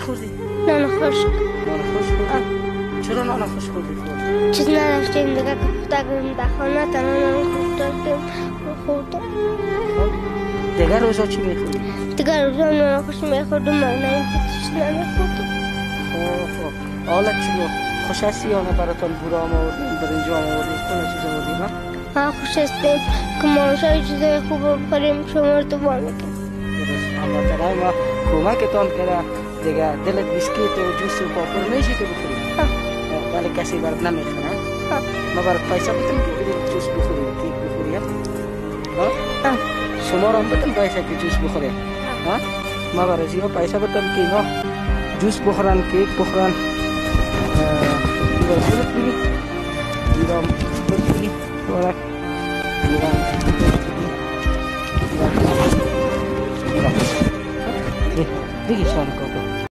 خوردی؟ نان خشک. نان خشک خوردی؟ چرا نان خشک خوردی؟ چیز نداشتیم دیگه که پختگیم در خانه تنها نان خشک داشتیم خوردم. دیگر روزا چی میخوردی؟ دیگر روزا نان خشک میخوردم نه چیز نمیخوردم. خب حالا چی بود؟ خوش هستی یا نه براتون بورا هم آوردیم برنج هم آوردیم کنه چیز آوردیم ها خوش هستیم که ما شای چیزای خوب بخوریم شما رو دعا میکنم. درست هموطنان ما کمکتان کرده دیگه دلت بیسکیت و جوس و پاپر میشی که بخوری ولی کسی برات نمیخوره ما برات پیسه بدم که بریم جوس بخوریم کیک بخوریم شما را هم بدم پیسه که جوس بخوریم ما برای زیرا پیسه بدم که اینا جوس بخورن کیک بخورن دیگه صورت بگی دیرام بگی بارک دیرام بگی شان کاکا